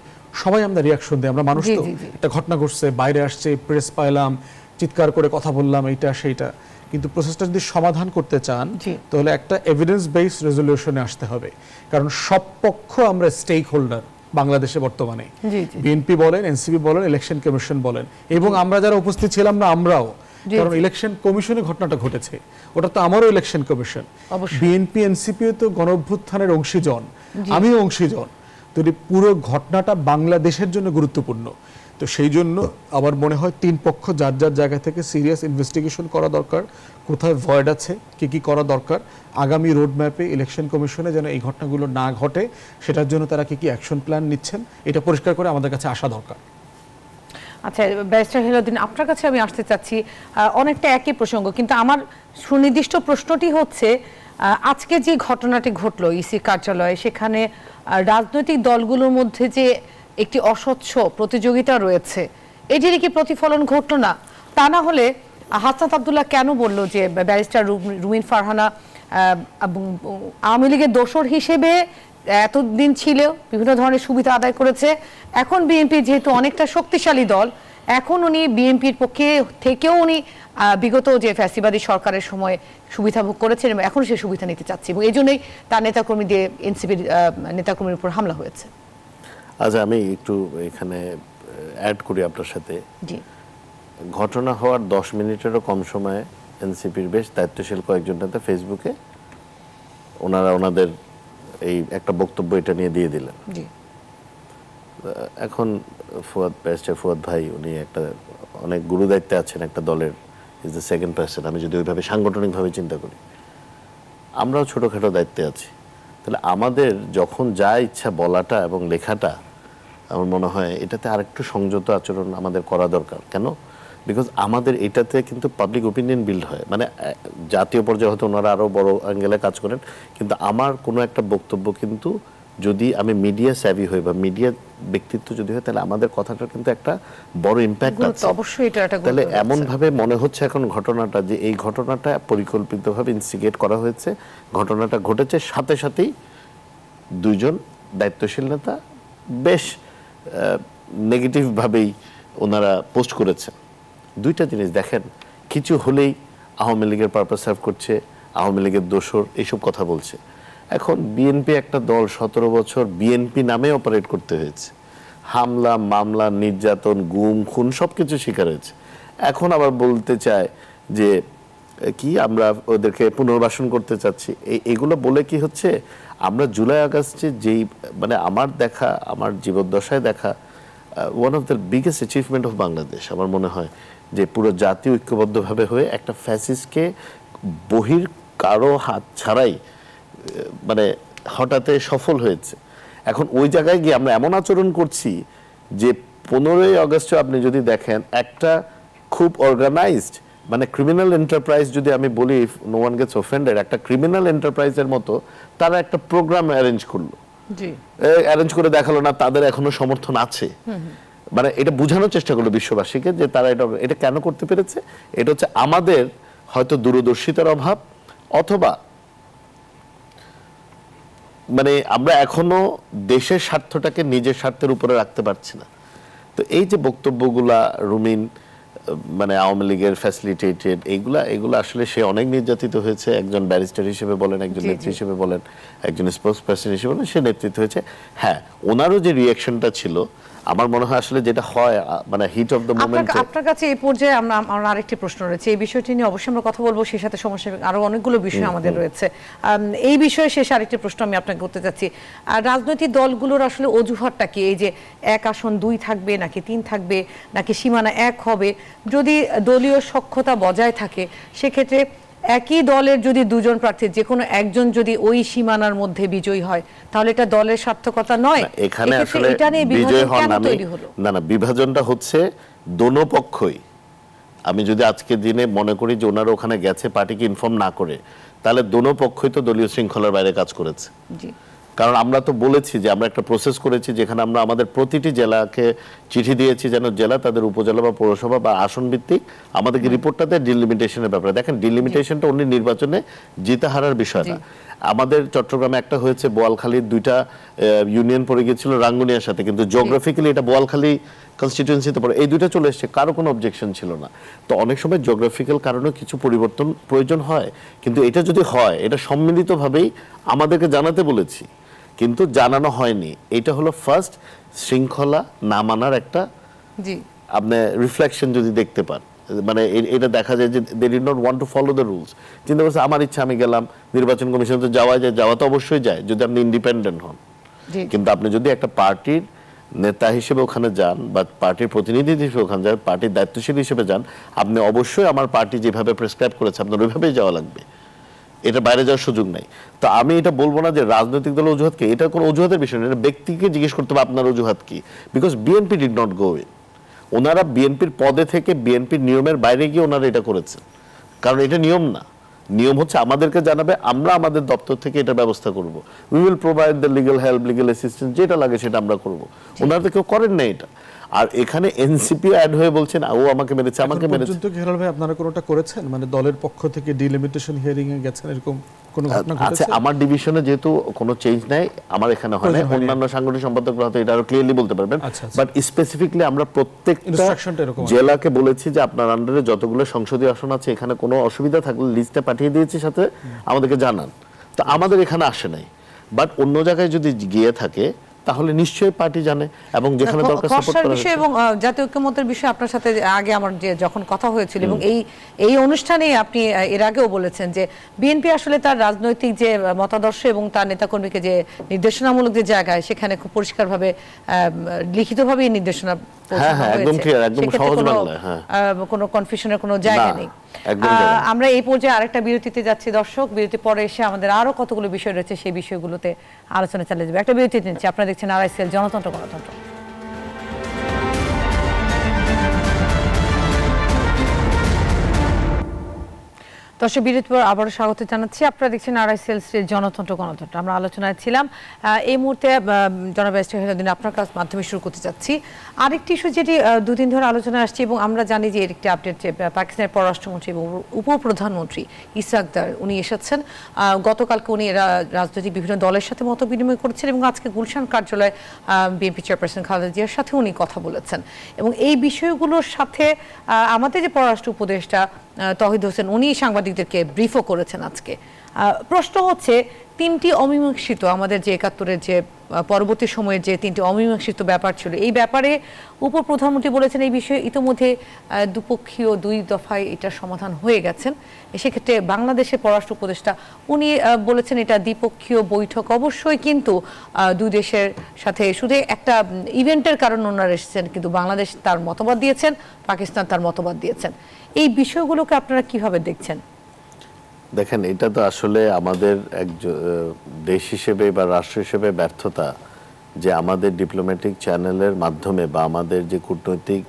সবাই আমরা রিয়াকশন দিই, আমরা মানুষ তো, একটা ঘটনা ঘটছে, বাইরে আসছে, প্রেস পাইলাম, চিৎকার করে কথা বললাম, এইটা সেইটা। কিন্তু প্রসেসটা যদি সমাধান করতে চান তাহলে একটা এভিডেন্স বেসড রেজলিউশনে আসতে হবে। কারণ সব পক্ষ আমরা স্টেক হোল্ডার বাংলাদেশে বর্তমানে, বিএনপি বলেন, এনসিপি বলেন, ইলেকশন কমিশন বলেন, এবং আমরা যারা উপস্থিত ছিলাম না আমরাও, কারণ ইলেকশন কমিশনে ঘটনাটা ঘটেছে, ওটা তো আমারও ইলেকশন কমিশন। বিএনপি এনসিপিও তো গণঅভ্যুত্থানের অংশীজন, আমিও অংশীজন। তো পুরো ঘটনাটা বাংলাদেশের জন্য গুরুত্বপূর্ণ। তো সেই জন্য আমার মনে হয় 3 পক্ষ যার যার জায়গা থেকে সিরিয়াস ইনভেস্টিগেশন করা দরকার, কোথায় ভয়েড আছে, কি করা দরকার, আগামী রোড ম্যাপে ইলেকশন কমিশনে যেন এই ঘটনাগুলো না ঘটে সেটার জন্য তারা কি অ্যাকশন প্ল্যান নিচ্ছেন, এটা পরিষ্কার করে আমাদের কাছে আসা দরকার। আচ্ছা ব্যারিস্টার হেলালুদ্দিন, আপনার কাছে আমি আসতে চাচ্ছি, অনেকটা একই প্রসঙ্গ, কিন্তু আমার সুনির্দিষ্ট প্রশ্নটি হচ্ছে, আজকে যে ঘটনাটি ঘটলো ইসি কার্যালয়ে, সেখানে রাজনৈতিক দলগুলোর মধ্যে যে একটি অস্বচ্ছ প্রতিযোগিতা রয়েছে, এটির কি প্রতিফলন ঘটলো না? তা না হলে হাসনাত আব্দুল্লাহ কেন বলল যে ব্যারিস্টার রুমিন ফারহানা আওয়ামী লীগের দোসর হিসেবে এতদিন ছিল, বিভিন্ন ধরনের সুবিধা আদায় করেছে। এখন বিএনপি যেহেতু অনেকটা শক্তিশালী দল, এখন উনি বিএনপির পক্ষে থেকেও উনি বিগত যে ফ্যাসিবাদী সরকারের সময় সুবিধা ভোগ করেছেন এবং এখন সেই সুবিধা নিতে চাচ্ছে, এবং এই জন্যই তার নেতাকর্মী দিয়ে এনসিপির নেতাকর্মীর উপর হামলা হয়েছে। আচ্ছা, আমি একটু এখানে অ্যাড করি আপনার সাথে। জি, ঘটনা হওয়ার 10 মিনিটেরও কম সময়ে এনসিপির বেশ দায়িত্বশীল কয়েকজন নেতা ফেসবুকে ওনাদের এই একটা বক্তব্য এটা নিয়ে দিয়ে দিলেন। জি, এখন ফুয়াদ ভাই উনি একটা অনেক গুরু দায়িত্বে আছেন একটা দলের, ইজ দ্য সেকেন্ড পার্সন। আমি যদি ওইভাবে সাংগঠনিকভাবে চিন্তা করি, আমরাও ছোটোখাটো দায়িত্বে আছি। তাহলে আমাদের যখন যা ইচ্ছা বলাটা এবং লেখাটা, আমার মনে হয় এটাতে আরেকটু সংযত আচরণ আমাদের করা দরকার। কেন? বিকজ আমাদের এটাতে কিন্তু পাবলিক ওপিনিয়ন বিল্ড হয়। মানে জাতীয় পর্যায়ে হয়তো ওনারা আরও বড় অ্যাঙ্গেলে কাজ করেন, কিন্তু আমার কোনো একটা বক্তব্য কিন্তু যদি আমি মিডিয়া স্যাভি হই বা মিডিয়া ব্যক্তিত্ব যদি হয়, তাহলে আমাদের কথাটার কিন্তু একটা বড় ইম্প্যাক্ট আছে। অবশ্যই এটা একটা তাহলে এমনভাবে মনে হচ্ছে এখন ঘটনাটা, যে এই ঘটনাটা পরিকল্পিতভাবে ইনস্টিগেট করা হয়েছে, ঘটনাটা ঘটেছে, সাথে সাথেই দুইজন দায়িত্বশীল নেতা বেশ নেগেটিভভাবেই ওনারা পোস্ট করেছেন। দুইটা জিনিস দেখেন, কিছু হলেই আওয়ামী লীগের পারপাস সার্ভ করছে, আওয়ামী লীগের দোসর, এইসব কথা বলছে। এখন বিএনপি একটা দল, 17 বছর বিএনপি নামে অপারেট করতে হয়েছে, হামলা মামলা নির্যাতন গুম খুন সব কিছু শিকার হয়েছে। এখন আবার বলতে চায় যে কি আমরা ওদেরকে পুনর্বাসন করতে চাচ্ছি। এগুলো বলে কি হচ্ছে, আমরা জুলাই আগস্টে যেই মানে আমার দেখা, আমার জীবদ্দশায় দেখা one of the biggest achievement of Bangladesh আমার মনে হয়, যে পুরো জাতি ঐক্যবদ্ধভাবে হয়ে একটা ফ্যাসিস্টকে বহির কারো হাত ছাড়াই মানে হঠাৎ সফল হয়েছে। এখন ওই জায়গায় গিয়ে আমরা এমন আচরণ করছি যে 15ই আগস্টে আপনি যদি দেখেন একটা খুব অর্গানাইজড মানে ক্রিমিনাল এন্টারপ্রাইজ, যদি আমি বলি নো ওয়ান গেটস অফেন্ডেড, একটা ক্রিমিনাল এন্টারপ্রাইজের মতো তারা একটা প্রোগ্রাম অ্যারেঞ্জ করলো, অ্যারেঞ্জ করে দেখালো না তাদের এখনো সমর্থন আছে। মানে এটা বোঝানোর চেষ্টা করলো বিশ্ববাসীকে যে তারা এটা কেন করতে পেরেছে। এটা হচ্ছে আমাদের হয়তো দূরদর্শিতার অভাব, অথবা মানে আমরা এখনো দেশের স্বার্থটাকে নিজের স্বার্থের উপরে রাখতে পারছি না। তো এই যে বক্তব্যগুলা রুমিন মানে আওয়ামী লীগের ফ্যাসিলিটেটেড, এগুলা আসলে সে অনেক নির্যাতিত হয়েছে, একজন ব্যারিস্টার হিসেবে বলেন, একজন নেত্রী হিসেবে বলেন, একজন স্পোক্স পারসন হিসেবে বলেন, সে নেতৃত্ব হয়েছে। হ্যাঁ, ওনারও যে রিঅ্যাকশনটা ছিল, আমার মনে হয় আসলে যেটা হয় মানে হিট অফ দ্য মোমেন্ট। আপনার কাছে এই পর্যায়ে আমরা আরেকটি প্রশ্ন রয়েছে, এই বিষয়টি নিয়ে অবশ্যই আমরা কথা বলবো, সেই সাথে সমস্যা আরো অনেকগুলো বিষয় আমাদের রয়েছে। এই বিষয়ে শেষ আরেকটি প্রশ্ন আমি আপনাকে করতে চাচ্ছি, রাজনৈতিক দলগুলোর আসলে অজুহাতটা কি? এই যে 1 আসন 2 থাকবে নাকি 3 থাকবে নাকি সীমানা 1 হবে, যদি দলীয় সখ্যতা বজায় থাকে সেক্ষেত্রে একই দলের যদি দুজন প্রার্থী যে কোনো একজন যদি ওই সীমানার মধ্যে বিজয়ী হয়, তাহলে এটা দলের সার্থকতা নয়? এখানে আসলে বিজয় হন না, বিভাজনটা হচ্ছে দোনো পক্ষই। আমি যদি আজকে দিনে মনে করি যে ওনারা ওখানে গেছে পার্টিকে ইনফর্ম না করে, তাহলে দোনো পক্ষই তো দলীয় শৃঙ্খলার বাইরে কাজ করেছে। জি, কারণ আমরা তো বলেছি যে আমরা একটা প্রসেস করেছি যেখানে আমরা আমাদের প্রতিটি জেলাকে চিঠি দিয়েছি যেন জেলা তাদের উপজেলা বা পৌরসভা বা আসন ভিত্তিক আমাদেরকে রিপোর্টটা দেয় ডিলিমিটেশনের ব্যাপারে। দেখেন, ডিলিমিটেশনটা অন্য নির্বাচনে জিতে হারার বিষয় না। আমাদের চট্টগ্রামে একটা হয়েছে, বোয়ালখালীর 2টা ইউনিয়ন পড়ে গিয়েছিল রাঙ্গুনিয়ার সাথে, কিন্তু জিওগ্রাফিক্যালি এটা বোয়ালখালী কনস্টিটিউয়েন্সিতে পড়ে, এই 2টা চলে এসছে, কারো কোনো অবজেকশন ছিল না। তো অনেক সময় জিওগ্রাফিক্যাল কারণে কিছু পরিবর্তন প্রয়োজন হয়, কিন্তু এটা যদি হয় এটা সম্মিলিতভাবেই আমাদেরকে জানাতে বলেছি, কিন্তু জানানো হয়নি। এটা হলো ফার্স্ট শৃঙ্খলা না মানার একটা আপনি রিফ্লেকশন যদি দেখতে পান, মানে এটা দেখা যায় যে they did not want to follow the rules. চিন্তা করছে আমার ইচ্ছা আমি গেলাম, নির্বাচন কমিশন তো যাওয়া যায়, যাওয়া তো অবশ্যই যায় যদি আপনি ইন্ডিপেন্ডেন্ট হন। কিন্তু আপনি যদি একটা পার্টির নেতা হিসেবে ওখানে যান বা পার্টির প্রতিনিধি হিসেবে ওখানে যান, পার্টির দায়িত্বশীল হিসেবে যান, আপনি অবশ্যই আমার পার্টি যেভাবে প্রেসক্রাইব করেছে আপনার ওইভাবেই যাওয়া লাগবে, এটা বাইরে যাওয়ার সুযোগ নাই। তো আমি এটা বলবো না যে রাজনৈতিক দলের অজুহাত কি, এটা কোনো অজুহাতের বিষয় না, এটা ব্যক্তিকে জিজ্ঞেস করতে হবে আপনার অজুহাত কি। Because BNP did not go in, ওনারা বিএনপির পদে থেকে বিএনপির নিয়মের বাইরে গিয়ে ওনারা এটা করেছেন, কারণ এটা নিয়ম না। নিয়ম হচ্ছে আমাদেরকে জানাবে, আমরা আমাদের দপ্তর থেকে এটা ব্যবস্থা করব, we will provide the legal help, legal assistance, যেটা লাগে সেটা আমরা করব। ওনারা তো কেউ করেন না এটা। আর এখানে এনসিপি অ্যাড হয়ে বলছেন ও আমাকে মেরেছে, আমাকে মেরেছে। পর্যন্ত কি হেলাল ভাই আপনারা কোনোটা করেছেন, মানে দলের পক্ষ থেকে ডিলিমিটেশন হিয়ারিং এ গেছেন এরকম? কোনো ঘটনা আচ্ছা, ঘটেছে? আমার ডিভিশনে যেহেতু কোনো চেঞ্জ নাই, আমার এখানে হয় না, অন্যান্য সাংগঠনিক সম্পাদকরা হয়তো এটা আরো ক্লিয়ারলি বলতে পারবেন, বাট স্পেসিফিকলি আমরা প্রত্যেকটা জেলাকে বলেছি যে আপনার আন্ডারে যতগুলো সংসদীয় আসন আছে এখানে কোনো অসুবিধা থাকলে লিস্টে পাঠিয়ে দিয়েছি, সাথে আমাদেরকে জানান। তো আমাদের এখানে আসে নাই, বাট অন্য জায়গায় যদি গিয়ে থাকে তাহলে নিশ্চয়ই পার্টি জানে এবং যেখানে দরকার সাপোর্ট করা বিষয় এবং জাতীয় ঐক্যমত্যের বিষয়ে আপনার সাথে আগে আমার যে যখন কথা হয়েছিল এবং এই অনুষ্ঠানে আপনি এর আগেও বলেছেন যে বিএনপি আসলে তার রাজনৈতিক যে মতাদর্শ এবং তার নেতাকর্মীকে যে নির্দেশনামূলক যে জায়গায় সেখানে খুব পরিষ্কারভাবে লিখিতভাবে নির্দেশনা একদম ক্লিয়ার, একদম সহজ বাংলায়, কোনো কনফিউশনের কোনো জায়গা নেই। আমরা এই পর্যায়ে আরেকটা বিরতিতে যাচ্ছি দর্শক, বিরতি পরে এসে আমাদের আরো কতগুলো বিষয় রয়েছে সেই বিষয়গুলোতে আলোচনা চালিয়ে যাবে। একটা বিরতি নিচ্ছি, আপনারা দেখছেন RSL জনতন্ত্র গণতন্ত্র। দর্শক, বিরতির পর আবারও স্বাগত জানাচ্ছি। আপনারা দেখছেন RSL জনতন্ত্র গণতন্ত্র। আমরা আলোচনায় ছিলাম। এই মুহূর্তে জনাব হেলালুদ্দিন আপনার কাছ মাধ্যমে শুরু করতে চাচ্ছি আরেকটি ইস্যু যেটি দুদিন ধরে আলোচনায় আসছে এবং আমরা জানি যে এর একটি আপডেট যে পাকিস্তানের পররাষ্ট্রমন্ত্রী এবং উপপ্রধানমন্ত্রী ইসরাক দার উনি এসেছেন। গতকালকে উনি রাজনৈতিক বিভিন্ন দলের সাথে মত বিনিময় করেছেন এবং আজকে গুলশান কার্যালয়ে বিএনপি চেয়ারপারসন খালেদা জিয়ার সাথে উনি কথা বলেছেন এবং এই বিষয়গুলোর সাথে আমাদের যে পররাষ্ট্র উপদেষ্টা তৌহিদ হোসেন উনি সাংবাদিকদেরকে ব্রিফও করেছেন আজকে। প্রশ্ন হচ্ছে তিনটি অমীমাংসিত আমাদের যে ৭১-এর যে পরবর্তী সময়ের যে তিনটি অমীমাংসিত ব্যাপার ছিল এই ব্যাপারে উপপ্রধানমন্ত্রী বলেছেন এই বিষয়ে ইতিমধ্যে দুপক্ষীয় ২ দফায় এটার সমাধান হয়ে গেছেন। সেক্ষেত্রে বাংলাদেশের পররাষ্ট্র উপদেষ্টা উনি বলেছেন এটা দ্বিপক্ষীয় বৈঠক অবশ্যই, কিন্তু দুই দেশের সাথে শুধু একটা ইভেন্টের কারণে ওনারা এসেছেন, কিন্তু বাংলাদেশ তার মতবাদ দিয়েছেন, পাকিস্তান তার মতবাদ দিয়েছেন। এই বিষয়গুলোকে আপনারা কিভাবে দেখছেন? দেখেন, এটা তো আসলে আমাদের এক দেশ হিসেবে বা রাষ্ট্র হিসেবে ব্যর্থতা যে আমাদের ডিপ্লোম্যাটিক চ্যানেলের মাধ্যমে বা আমাদের যে কূটনৈতিক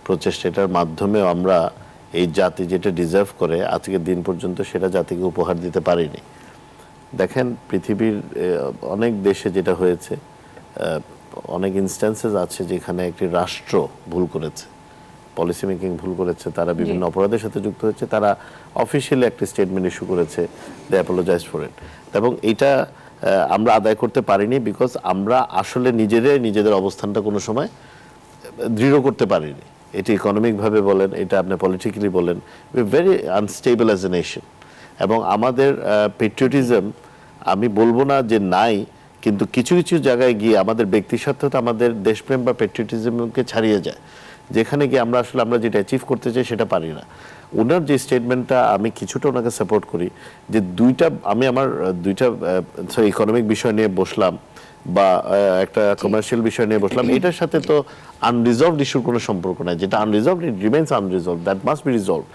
প্রচেষ্টাটার মাধ্যমে আমরা এই জাতি যেটা ডিজার্ভ করে আজকের দিন পর্যন্ত সেটা জাতিকে উপহার দিতে পারিনি। দেখেন, পৃথিবীর অনেক দেশে যেটা হয়েছে, অনেক ইনস্ট্যান্সেস আছে যেখানে একটি রাষ্ট্র ভুল করেছে, পলিসি মেকিং ভুল করেছে, তারা বিভিন্ন অপরাধের সাথে যুক্ত হয়েছে, তারা অফিসিয়ালি একটা স্টেটমেন্ট ইস্যু করেছে, দে অ্যাপোলোজাইজ ফর ইট। এবং এটা আমরা আদায় করতে পারিনি বিকজ আমরা আসলে নিজেদের অবস্থানটা কোনো সময় দৃঢ় করতে পারিনি। এটি ইকোনমিকভাবে বলেন, এটা আপনি পলিটিক্যালি বলেন, we very unstable as a nation. এবং আমাদের পেট্রিয়টিজম আমি বলবো না যে নাই, কিন্তু কিছু কিছু জায়গায় গিয়ে আমাদের ব্যক্তিস্বার্থতা আমাদের দেশপ্রেম বা পেট্রিয়টিজমকে ছাড়িয়ে যায়, যেখানে গিয়ে আমরা যেটা অ্যাচিভ করতে চাই সেটা পারি না। ওনার যে স্টেটমেন্টটা আমি কিছুটা ওনাকে সাপোর্ট করি, যে আমি আমার দুইটা ইকোনমিক বিষয় নিয়ে বসলাম বা একটা কমার্শিয়াল বিষয় নিয়ে বসলাম, এটার সাথে তো আনরিজলভড ইস্যুর কোনো সম্পর্ক নাই। যেটা unresolved it remains unresolved, that must be resolved.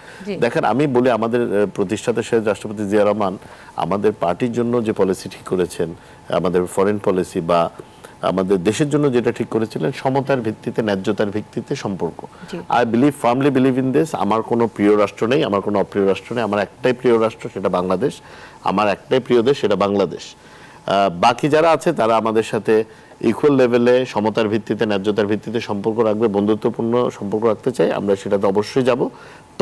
দেখেন, আমি বলি আমাদের প্রতিষ্ঠাতা শহীদ রাষ্ট্রপতি জিয়া রহমান আমাদের পার্টির জন্য যে পলিসি ঠিক করেছেন, আমাদের ফরেন পলিসি বা আমাদের দেশের জন্য যেটা ঠিক করেছিলেন, সমতার ভিত্তিতে, ন্যায্যতার ভিত্তিতে সম্পর্ক। I firmly believe in this. আমার কোনো প্রিয় রাষ্ট্র নেই, আমার কোনো অপ্রিয় রাষ্ট্র নেই, আমার একটাই প্রিয় রাষ্ট্র, সেটা বাংলাদেশ। আমার একটাই প্রিয় দেশ, সেটা বাংলাদেশ। বাকি যারা আছে তারা আমাদের সাথে ইকুয়াল লেভেলে সমতার ভিত্তিতে, ন্যায্যতার ভিত্তিতে সম্পর্ক রাখবে, বন্ধুত্বপূর্ণ সম্পর্ক রাখতে চাই, আমরা সেটাতে অবশ্যই যাব।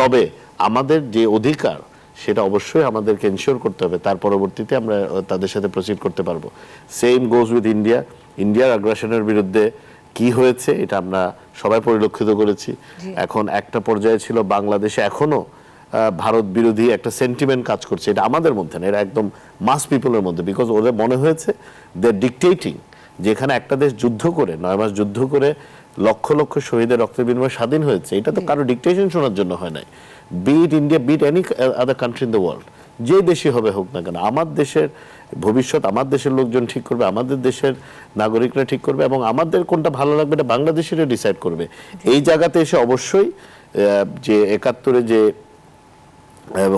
তবে আমাদের যে অধিকার সেটা অবশ্যই আমাদেরকে এনশিওর করতে হবে, তার পরবর্তীতে আমরা তাদের সাথে প্রসিড করতে পারবো। সেম গোজ উইথ ইন্ডিয়ার আগ্রাসনের বিরুদ্ধে কি হয়েছে এটা আমরা সবাই পরিলক্ষিত করেছি। এখন একটা পর্যায়ে ছিল বাংলাদেশে এখনো ভারত বিরোধী একটা সেন্টিমেন্ট কাজ করছে, এটা আমাদের মধ্যে না, এটা একদম মাস পিপলের মধ্যে, বিকজ ওদের মনে হয়েছে দে ডিকটেটিং, যেখানে একটা দেশ যুদ্ধ করে 9 মাস যুদ্ধ করে লক্ষ লক্ষ শহীদের রক্তের বিনিময়ে স্বাধীন হয়েছে, এটা তো কারো ডিকটেশন শোনার জন্য হয় নাই। Beat India, beat any other country in the world, যে দেশই হবে হোক না কেন, আমার দেশের ভবিষ্যৎ আমার দেশের লোকজন ঠিক করবে, আমাদের দেশের নাগরিকরা ঠিক করবে, এবং আমাদের কোনটা ভালো লাগবে এটা বাংলাদেশিরা ডিসাইড করবে। এই জায়গাতে এসে অবশ্যই যে ৭১-এ যে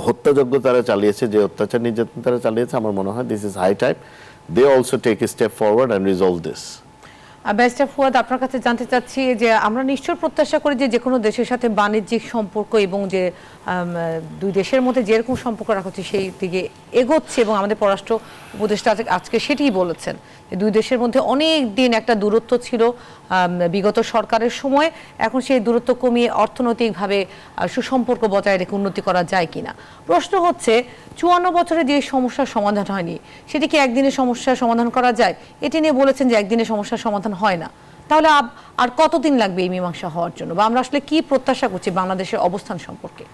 হত্যাযজ্ঞ তারা চালিয়েছে, যে অত্যাচার নির্যাতন তারা চালিয়েছে, আমার মনে হয় this is high time they also take a step forward and resolve this. Barrister Fuad, আপনার কাছে জানতে চাচ্ছি যে আমরা নিশ্চয় প্রত্যাশা করি যে কোনো দেশের সাথে বাণিজ্যিক সম্পর্ক এবং যে দুই দেশের মধ্যে যেরকম সম্পর্ক রাখা হচ্ছে সেই দিকে এগোচ্ছে, এবং আমাদের পররাষ্ট্র উপদেষ্টা আজকে সেটিই বলেছেন যে দুই দেশের মধ্যে অনেক দিন একটা দূরত্ব ছিল বিগত সরকারের সময়, এখন সেই দূরত্ব কমিয়ে অর্থনৈতিকভাবে সুসম্পর্ক বজায় রেখে উন্নতি করা যায় কিনা। প্রশ্ন হচ্ছে 54 বছরে যে সমস্যার সমাধান হয়নি সেটি কি একদিনে সমস্যার সমাধান করা যায়? এটি নিয়ে বলেছেন যে একদিনে সমস্যার সমাধান হয় না, তাহলে আর কতদিন লাগবে এই মীমাংসা হওয়ার জন্য, বা আমরা আসলে কি প্রত্যাশা করছি বাংলাদেশের অবস্থান সম্পর্কে?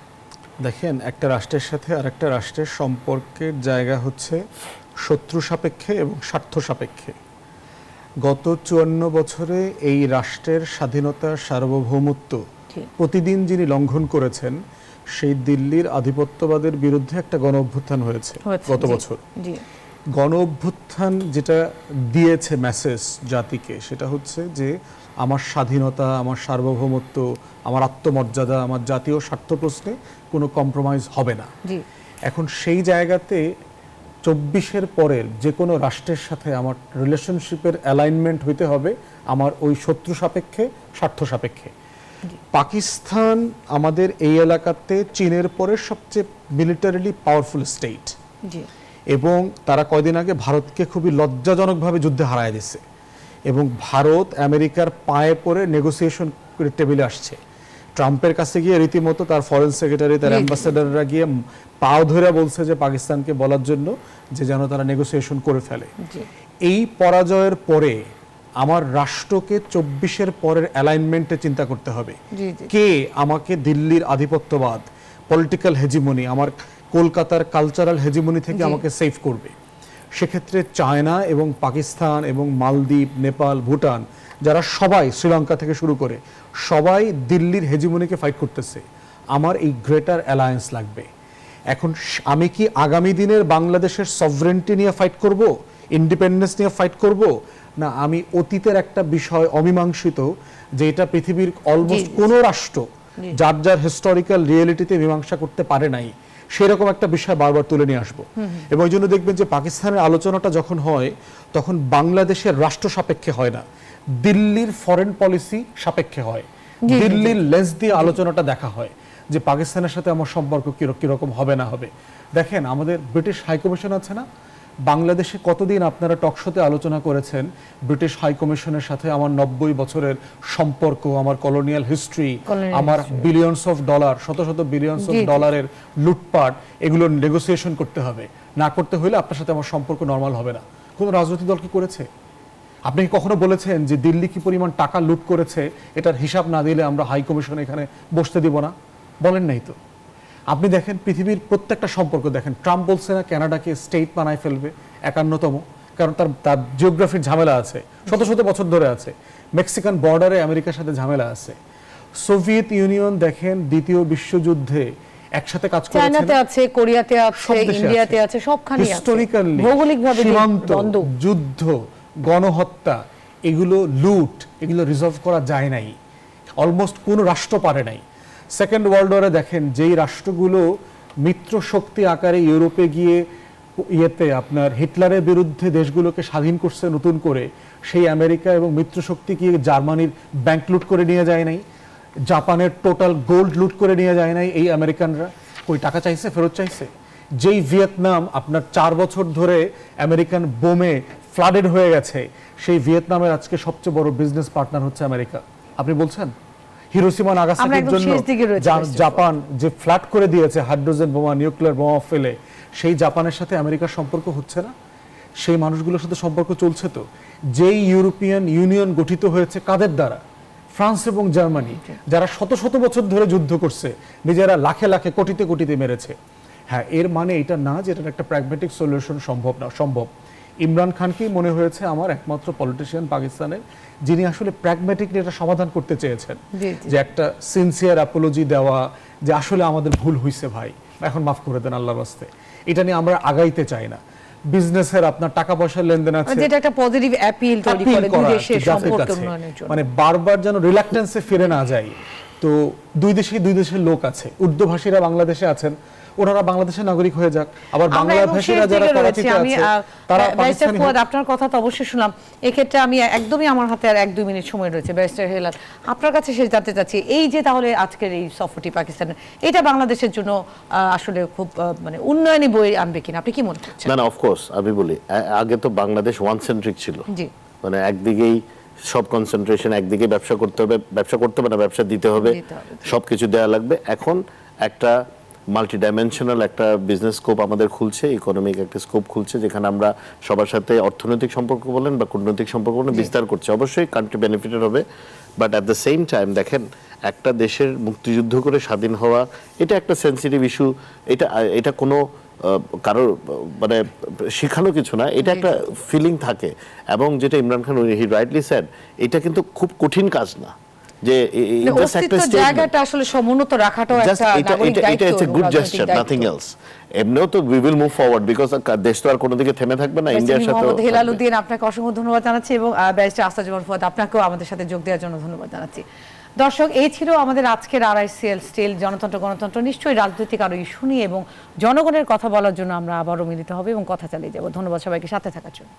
দেখেন, একটা রাষ্ট্রের সাথে আরেকটা রাষ্ট্রের সম্পর্কের জায়গা হচ্ছে শত্রু সাপেক্ষে এবং স্বার্থ সাপেক্ষে। গত 54 বছরে এই রাষ্ট্রের স্বাধীনতা, সার্বভৌমত্ব প্রতিদিন যিনি লঙ্ঘন করেছেন সেই দিল্লির আধিপত্যবাদের বিরুদ্ধে একটা গণ অভ্যুত্থান হয়েছে গত বছর। গণ অভ্যুত্থান যেটা দিয়েছে মেসেজ জাতিকে, সেটা হচ্ছে যে আমার স্বাধীনতা, আমার সার্বভৌমত্ব, আমার আত্মমর্যাদা, আমার জাতীয় স্বার্থ প্রশ্নে কোনো কম্প্রোমাইজ হবে না। এখন সেই জায়গাতে 24-এর পরের যে কোনো রাষ্ট্রের সাথে আমার রিলেশনশিপের অ্যালাইনমেন্ট হইতে হবে আমার ওই শত্রু সাপেক্ষে, স্বার্থ সাপেক্ষে। পাকিস্তান আমাদের এই এলাকাতে চীনের পরে সবচেয়ে মিলিটারিলি পাওয়ারফুল স্টেট, এবং তারা কয়দিন আগে ভারতকে খুবই লজ্জাজনকভাবে যুদ্ধে হারায় দিছে, এবং ভারত আমেরিকার পায়ে পড়ে নেগোসিয়েশন করে টেবিলে আসছে। ট্রাম্পের কাছে গিয়ে রীতিমতো তার ফরেন সেক্রেটারি, তার অ্যাম্বাসেডাররা গিয়ে পাও ধরে বলছে যে পাকিস্তানকে বলার জন্য যে যেন তারা নেগোসিয়েশন করে ফেলে। এই পরাজয়ের পরে আমার রাষ্ট্রকে 24-এর পরের অ্যালাইনমেন্টে চিন্তা করতে হবে, কে আমাকে দিল্লির আধিপত্যবাদ, পলিটিক্যাল হেজিমনি, আমার কলকাতার কালচারাল হেজিমনি থেকে আমাকে সেভ করবে। সেক্ষেত্রে চায়না এবং পাকিস্তান এবং মালদ্বীপ, নেপাল, ভুটান, যারা সবাই, শ্রীলঙ্কা থেকে শুরু করে সবাই দিল্লির হেজিমনিকে ফাইট করতেছে। আমার এই গ্রেটার অ্যালায়েন্স লাগবে। এখন আমি কি আগামী দিনের বাংলাদেশের সভরেন্টি নিয়ে ফাইট করব, ইন্ডিপেন্ডেন্স নিয়ে ফাইট করব, না আমি অতীতের একটা বিষয় অমীমাংসিত, যে এটা পৃথিবীর অলমোস্ট কোনো রাষ্ট্র যার যার হিস্টোরিক্যাল রিয়েলিটিতে মীমাংসা করতে পারে নাই, সেরকম একটা বিষয় বারবার তুলে নিয়ে আসবো। এবং এই জন্য দেখবেন যে পাকিস্তানের আলোচনাটা যখন হয় তখন বাংলাদেশের রাষ্ট্র সাপেক্ষে হয় না, দিল্লির ফরেন পলিসি সাপেক্ষে হয়। দিল্লির লেন্স দিয়ে আলোচনাটা দেখা হয় যে পাকিস্তানের সাথে আমার সম্পর্ক কিরকম হবে না হবে। দেখেন, আমাদের ব্রিটিশ হাইকমিশন আছে না, বাংলাদেশে কতদিন আপনারা টকশোতে আলোচনা করেছেন ব্রিটিশ হাইকমিশনের সাথে আমার 90 বছরের সম্পর্ক, আমার কলোনিয়াল হিস্ট্রি, আমার বিলিয়নস অফ ডলার, শত শত বিলিয়নস অফ ডলারের লুটপাট, এগুলো নেগোসিয়েশন করতে হবে, না করতে হলে আপনার সাথে আমার সম্পর্ক নরমাল হবে না। কোন রাজনৈতিক দল কি করেছে? আপনি কি কখনো বলেছেন যে দিল্লি কি পরিমাণ টাকা লুট করেছে এটার হিসাব না দিলে আমরা হাই কমিশন এখানে বসতে দিব না? বলেন নাই তো। আপনি দেখেন পৃথিবীর প্রত্যেকটা সম্পর্ক দেখেন, ট্রাম্প বলছে না কানাডাকে স্টেট বানায় ফেলবে 51তম, কারণ তার জিওগ্রাফির ঝামেলা আছে, শত শত বছর ধরে আছে। মেক্সিকান বর্ডারে আমেরিকার সাথে ঝামেলা আছে। সোভিয়েত ইউনিয়ন দেখেন দ্বিতীয় বিশ্বযুদ্ধে একসাথে কাজ করেছে, চায়নাতে আছে, কোরিয়াতে আছে, ইন্ডিয়াতে আছে, সবখানে আছে। হিস্টোরিক্যালি ভৌগোলিকভাবে সীমান্ত, যুদ্ধ, গণহত্যা, এগুলো লুট, এগুলো রিজলভ করা যায় নাই, অলমোস্ট কোনো রাষ্ট্র পারে নাই। সেকেন্ড ওয়ার্ল্ড ওয়ারে দেখেন যেই রাষ্ট্রগুলো মিত্র শক্তি আকারে ইউরোপে গিয়ে আপনার হিটলারের বিরুদ্ধে দেশগুলোকে স্বাধীন করছে নতুন করে, সেই আমেরিকা এবং মিত্র শক্তি গিয়ে জার্মানির ব্যাংক লুট করে নিয়ে যায় নাই, জাপানের টোটাল গোল্ড লুট করে নিয়ে যায় নাই এই আমেরিকানরা। ওই টাকা চাইছে, ফেরত চাইছে। যেই ভিয়েতনাম আপনার 4 বছর ধরে আমেরিকান বোমে ফ্লাডেড হয়ে গেছে, সেই ভিয়েতনামের আজকে সবচেয়ে বড় বিজনেস পার্টনার হচ্ছে আমেরিকা। আপনি বলছেন হিরোশিমা নাগাসাকির জন্য জাপান যে ফ্ল্যাট করে দিয়েছে হাইড্রোজেন বোমা, নিউক্লিয়ার বোমা ফেলে, সেই জাপানের সাথে আমেরিকার সম্পর্ক হচ্ছে না? সেই মানুষগুলোর সাথে সম্পর্ক চলছে তো। যেই ইউরোপিয়ান ইউনিয়ন গঠিত হয়েছে কাদের দ্বারা? ফ্রান্স এবং জার্মানি, যারা শত শত বছর ধরে যুদ্ধ করছে, নিজেরা লাখে লাখে কোটিতে কোটিতে মেরেছে। হ্যাঁ, এর মানে এটা না যে এটা একটা প্র্যাগম্যাটিক সলিউশন সম্ভব না। সম্ভব। ইমরান খানকেই মনে হয়েছে আমার একমাত্র পলিটিশিয়ান পাকিস্তানের যিনি আসলে প্র্যাগম্যাটিকলি এটা সমাধান করতে চেয়েছেন, যে একটা সিনসিয়ার অ্যাপোলজি দেওয়া, যে আসলে আমাদের ভুল হয়েছে ভাই, এখন মাফ করে দেন আল্লাহর রাস্তে। এটা নিয়ে আমরা আগাইতে চাই না। বিজনেসের আপনার টাকা পয়সার লেনদেন আছে, যেটা একটা পজিটিভ অ্যাপিল তৈরি করে দুই দেশের সম্পর্ক উন্নয়নের জন্য, মানে বারবার যেন রিল্যাক্টেন্সে ফিরে না যায়। তো দুই দেশের লোক আছে, উর্দুভাষীরা বাংলাদেশে আছেন, ওনারা বাংলাদেশের নাগরিক হয়ে যাক, আবার বাংলাভাষীরা যারা করাচিতে আছে তারা পাকিস্তানি। আপনার কথা তো অবশ্যই শুনলাম, এক্ষেত্রে আমি একদমই আমার হাতে আর 1-2 মিনিট সময় রয়েছে। ব্যারিস্টার হেলাল, আপনার কাছে শেষ জানতে চাচ্ছি, এই যে তাহলে আজকের এই সফরটি পাকিস্তানের, এটা বাংলাদেশের জন্য আসলে খুব মানে উন্নয়নী বই আনবে কিনা, আপনি কি মনে করছেন? না, অফকোর্স আমি বলি, আগে তো বাংলাদেশ ওয়ান সেন্ট্রিক ছিল, মানে একদিকেই সব কনসেন্ট্রেশন, একদিকে ব্যবসা করতে হবে না, ব্যবসা দিতে হবে, সবকিছু দেওয়া লাগবে। এখন একটা মাল্টি ডাইমেনশনাল একটা বিজনেস স্কোপ আমাদের খুলছে, ইকোনমিক একটা স্কোপ খুলছে, যেখানে আমরা সবার সাথে অর্থনৈতিক সম্পর্ক বলেন বা কূটনৈতিক সম্পর্ক বলেন বিস্তার করছে। অবশ্যই কান্ট্রি বেনিফিটেড হবে, but at the same time দেখেন, একটা দেশের মুক্তিযুদ্ধ করে স্বাধীন হওয়া এটা একটা সেন্সিটিভ ইস্যু। এটা কোনো কারোর মানে শেখানো কিছু না, এটা একটা ফিলিং থাকে। এবং যেটা ইমরান খান হি রাইটলি সেড, এটা কিন্তু খুব কঠিন কাজ না, যে জায়গাটা আসলে সমুন্নত রাখাটাও একটা নাগরিক দায়িত্ব, এটা গুড জেস্টার, নাথিং এলস। এমনিও তো we will move forward, because দেশ তো আর কোনো দিকে থেমে থাকবে না। ইন্ডিয়ার সাথে মোহাম্মদ হেলালুদ্দিন, আপনাকে অসংখ্য ধন্যবাদ জানাচ্ছি, এবং ব্যারিস্টার আসাদুজ্জামান ফুয়াদ, আপনাকেও আমাদের সাথে যোগ দেওয়ার জন্য ধন্যবাদ জানাচ্ছি। দর্শক, এই ছিল আমাদের আজকের RICL স্টিল জনতন্ত্র গণতন্ত্র। নিশ্চয়ই রাজনৈতিক আরো ইস্যু নিয়ে এবং জনগণের কথা বলার জন্য আমরা আবারও মিলিত হবে এবং কথা চালিয়ে যাব। ধন্যবাদ সবাইকে সাথে থাকার জন্য।